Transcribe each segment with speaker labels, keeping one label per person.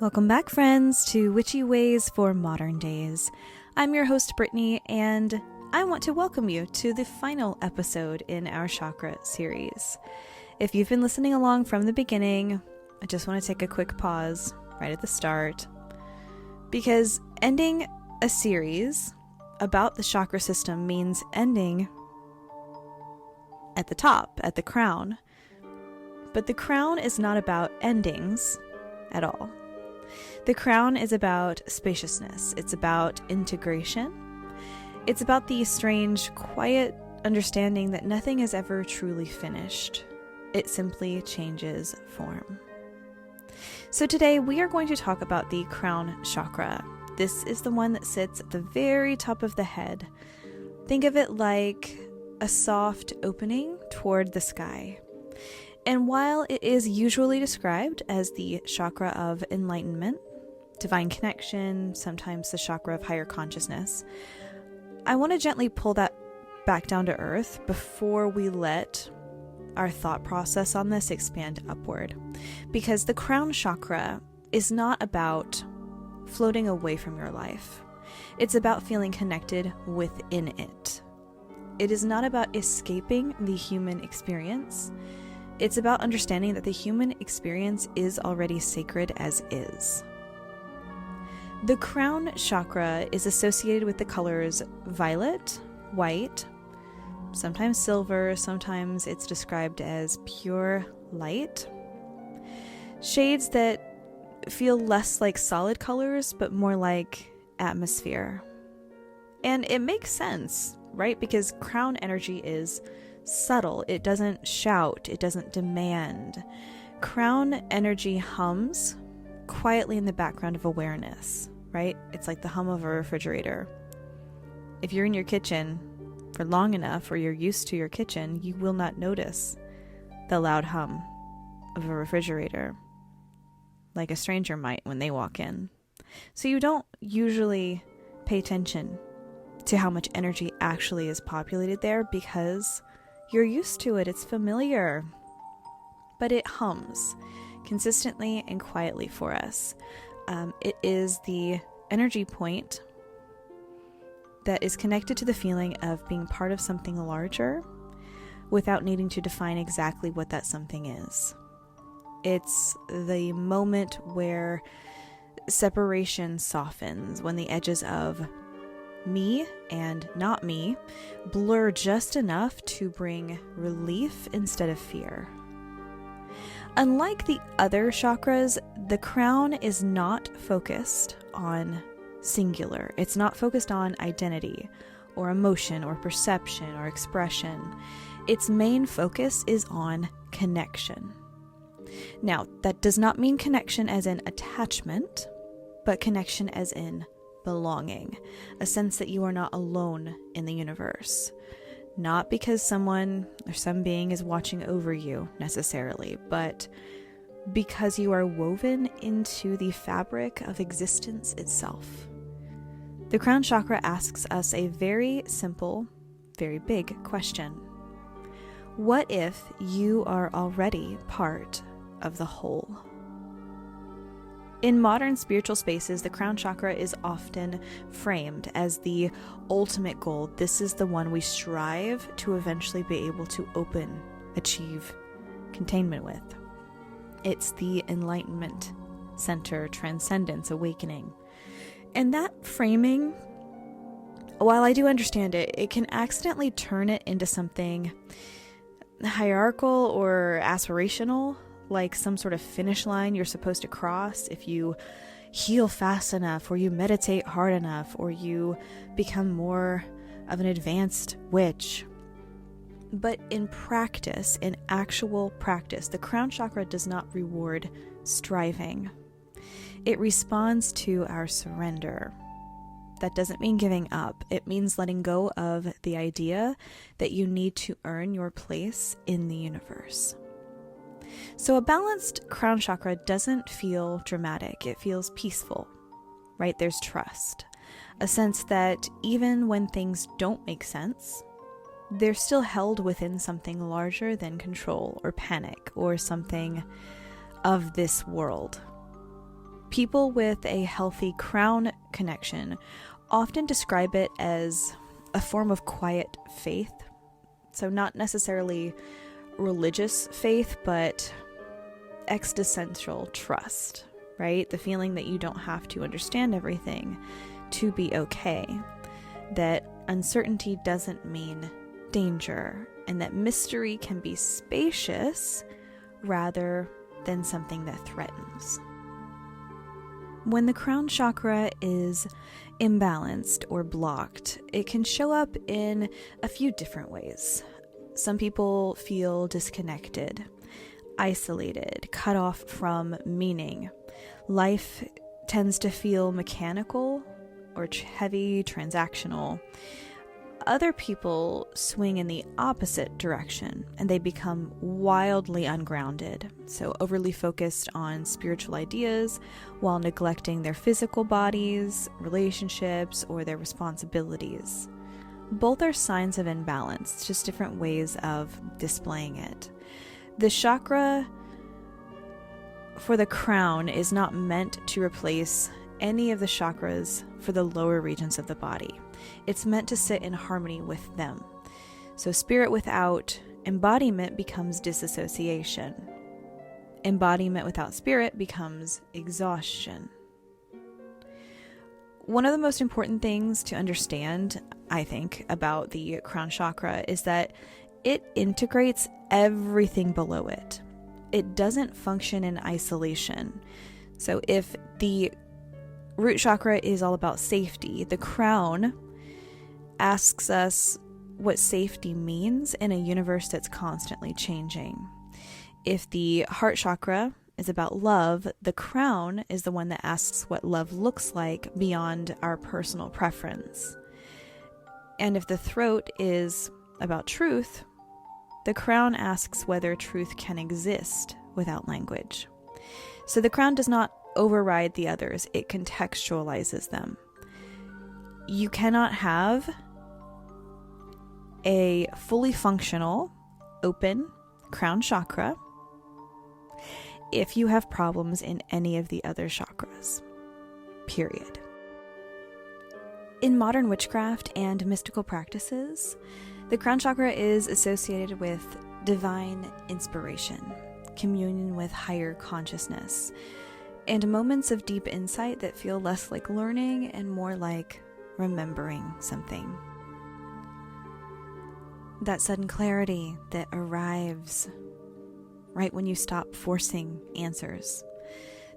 Speaker 1: Welcome back, friends, to Witchy Ways for Modern Days. I'm your host, Brittany, and I want to welcome you to the final episode in our Chakra series. If you've been listening along from the beginning, I just want to take a quick pause right at the start, because ending a series about the chakra system means ending at the top, at the crown. But the crown is not about endings at all. The crown is about spaciousness. It's about integration. It's about the strange, quiet understanding that nothing is ever truly finished. It simply changes form. So today we are going to talk about the crown chakra. This is the one that sits at the very top of the head. Think of it like a soft opening toward the sky. And while it is usually described as the chakra of enlightenment, divine connection, sometimes the chakra of higher consciousness, I want to gently pull that back down to earth before we let our thought process on this expand upward. Because the crown chakra is not about floating away from your life. It's about feeling connected within it. It is not about escaping the human experience. It's about understanding that the human experience is already sacred as is. The crown chakra is associated with the colors violet, white, sometimes silver, sometimes it's described as pure light. Shades that feel less like solid colors, but more like atmosphere. And it makes sense, right? Because crown energy is subtle. It doesn't shout. It doesn't demand. Crown energy hums quietly in the background of awareness, right? It's like the hum of a refrigerator. If you're in your kitchen for long enough, or you're used to your kitchen, you will not notice the loud hum of a refrigerator like a stranger might when they walk in. So you don't usually pay attention to how much energy actually is populated there because you're used to it. It's familiar. But it hums consistently and quietly for us. It is the energy point that is connected to the feeling of being part of something larger without needing to define exactly what that something is. It's the moment where separation softens, when the edges of me and not me blur just enough to bring relief instead of fear. Unlike the other chakras, the crown is not focused on singular. It's not focused on identity or emotion or perception or expression. Its main focus is on connection. Now, that does not mean connection as in attachment, but connection as in belonging, a sense that you are not alone in the universe. Not because someone or some being is watching over you necessarily, but because you are woven into the fabric of existence itself. The crown chakra asks us a very simple, very big question. What if you are already part of the whole? In modern spiritual spaces, the crown chakra is often framed as the ultimate goal. This is the one we strive to eventually be able to open, achieve containment with. It's the enlightenment center, transcendence, awakening. And that framing, while I do understand it, it can accidentally turn it into something hierarchical or aspirational, like some sort of finish line you're supposed to cross if you heal fast enough, or you meditate hard enough, or you become more of an advanced witch. But in practice, in actual practice, the crown chakra does not reward striving. It responds to our surrender. That doesn't mean giving up. It means letting go of the idea that you need to earn your place in the universe. So a balanced crown chakra doesn't feel dramatic. It feels peaceful, right? There's trust, a sense that even when things don't make sense, they're still held within something larger than control or panic or something of this world. People with a healthy crown connection often describe it as a form of quiet faith. So not necessarily religious faith, but existential trust, right? The feeling that you don't have to understand everything to be okay, that uncertainty doesn't mean danger, and that mystery can be spacious rather than something that threatens. When the crown chakra is imbalanced or blocked, it can show up in a few different ways. Some people feel disconnected, isolated, cut off from meaning. Life tends to feel mechanical or heavy, transactional. Other people swing in the opposite direction and they become wildly ungrounded, so overly focused on spiritual ideas while neglecting their physical bodies, relationships, or their responsibilities. Both are signs of imbalance, just different ways of displaying it. The chakra for the crown is not meant to replace any of the chakras for the lower regions of the body. It's meant to sit in harmony with them. So spirit without embodiment becomes disassociation. Embodiment without spirit becomes exhaustion. One of the most important things to understand, I think, about the crown chakra is that it integrates everything below it. It doesn't function in isolation. So if the root chakra is all about safety, the crown asks us what safety means in a universe that's constantly changing. If the heart chakra is about love, the crown is the one that asks what love looks like beyond our personal preference. And if the throat is about truth, the crown asks whether truth can exist without language. So the crown does not override the others, it contextualizes them. You cannot have a fully functional, open crown chakra if you have problems in any of the other chakras. Period. In modern witchcraft and mystical practices, the crown chakra is associated with divine inspiration, communion with higher consciousness, and moments of deep insight that feel less like learning and more like remembering something. That sudden clarity that arrives right when you stop forcing answers.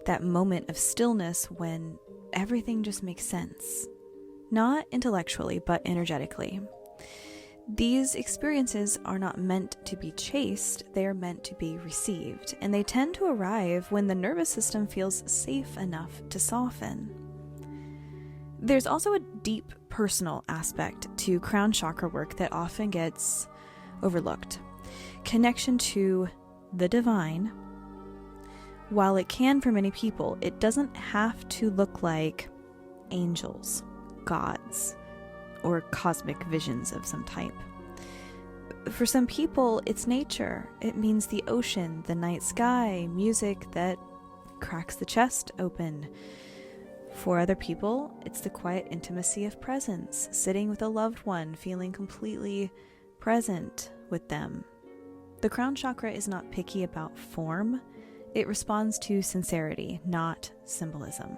Speaker 1: That moment of stillness when everything just makes sense. Not intellectually, but energetically. These experiences are not meant to be chased, they are meant to be received, and they tend to arrive when the nervous system feels safe enough to soften. There's also a deep personal aspect to crown chakra work that often gets overlooked. Connection to the divine. While it can for many people, it doesn't have to look like angels, gods, or cosmic visions of some type. For some people, it's nature. It means the ocean, the night sky, music that cracks the chest open. For other people, it's the quiet intimacy of presence, sitting with a loved one, feeling completely present with them. The crown chakra is not picky about form. It responds to sincerity, not symbolism.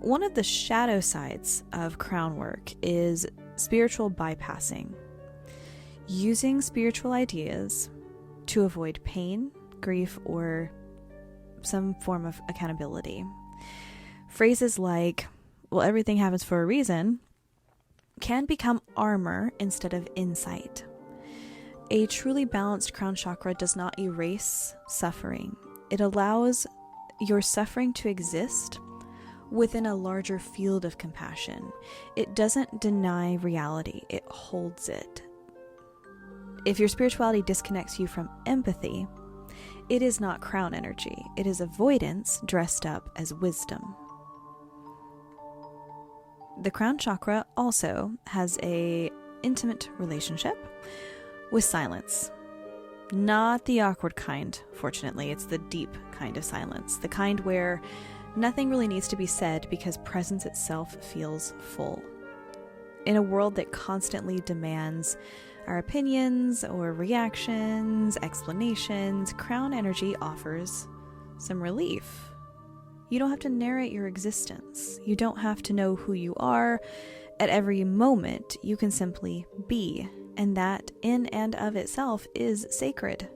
Speaker 1: One of the shadow sides of crown work is spiritual bypassing. Using spiritual ideas to avoid pain, grief, or some form of accountability. Phrases like, well, everything happens for a reason, can become armor instead of insight. A truly balanced crown chakra does not erase suffering. It allows your suffering to exist within a larger field of compassion. It doesn't deny reality, it holds it. If your spirituality disconnects you from empathy, it is not crown energy. It is avoidance dressed up as wisdom. The crown chakra also has an intimate relationship with silence. Not the awkward kind, fortunately. It's the deep kind of silence, the kind where nothing really needs to be said because presence itself feels full. In a world that constantly demands our opinions or reactions, explanations, crown energy offers some relief. You don't have to narrate your existence. You don't have to know who you are at every moment. You can simply be, and that in and of itself is sacred.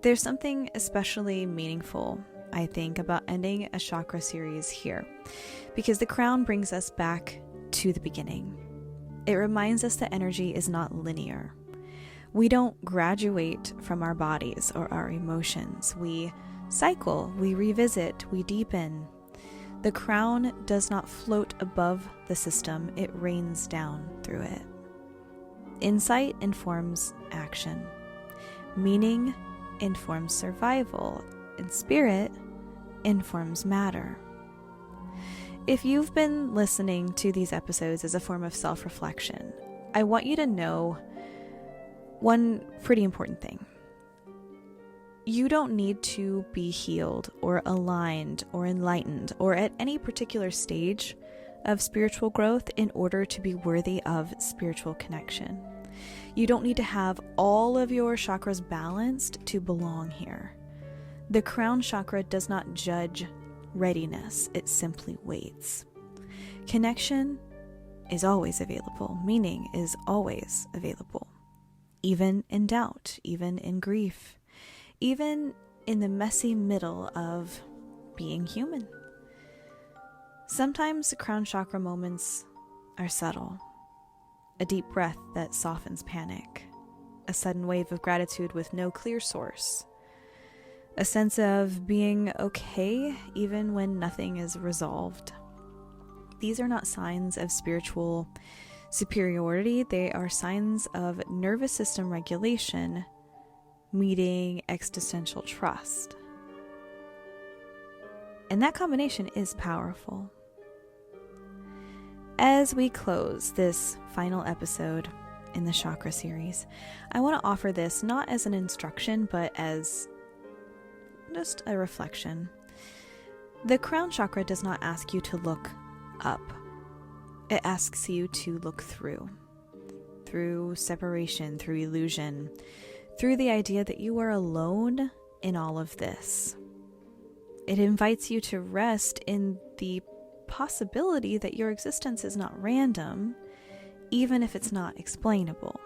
Speaker 1: There's something especially meaningful, I think, about ending a chakra series here, because the crown brings us back to the beginning. It reminds us that energy is not linear. We don't graduate from our bodies or our emotions. We cycle, we revisit, we deepen. The crown does not float above the system, it rains down through it. Insight informs action. Meaning informs survival, and spirit informs matter. If you've been listening to these episodes as a form of self-reflection, I want you to know one pretty important thing. You don't need to be healed or aligned or enlightened or at any particular stage of spiritual growth in order to be worthy of spiritual connection. You don't need to have all of your chakras balanced to belong here. The crown chakra does not judge readiness, it simply waits. Connection is always available, meaning is always available. Even in doubt, even in grief, even in the messy middle of being human. Sometimes crown chakra moments are subtle. A deep breath that softens panic, a sudden wave of gratitude with no clear source, a sense of being okay even when nothing is resolved. These are not signs of spiritual superiority, they are signs of nervous system regulation meeting existential trust. And that combination is powerful. As we close this final episode in the chakra series, I want to offer this not as an instruction, but as just a reflection. The crown chakra does not ask you to look up. It asks you to look through separation, through illusion, through the idea that you are alone in all of this. It invites you to rest in the possibility that your existence is not random, even if it's not explainable.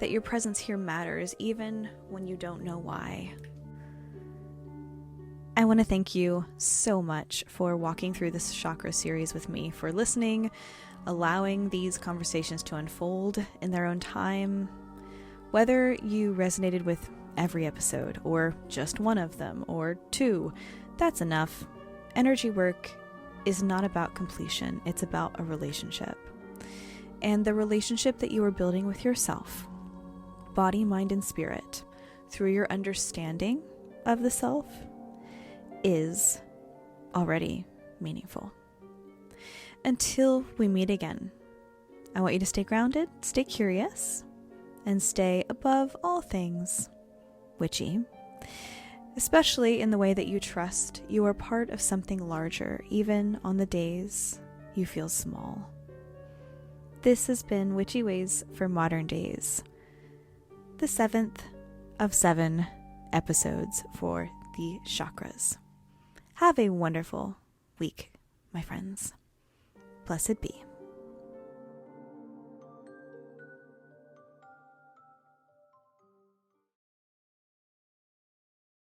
Speaker 1: That your presence here matters, even when you don't know why. I want to thank you so much for walking through this chakra series with me, for listening, allowing these conversations to unfold in their own time. Whether you resonated with every episode, or just one of them, or two, that's enough. Energy work is not about completion, it's about a relationship. And the relationship that you are building with yourself, body, mind, and spirit, through your understanding of the self, is already meaningful. Until we meet again, I want you to stay grounded, stay curious, and stay above all things witchy, especially in the way that you trust you are part of something larger, even on the days you feel small. This has been Witchy Ways for Modern Days, the 7th of 7 episodes for the chakras. Have a wonderful week, my friends. Blessed be.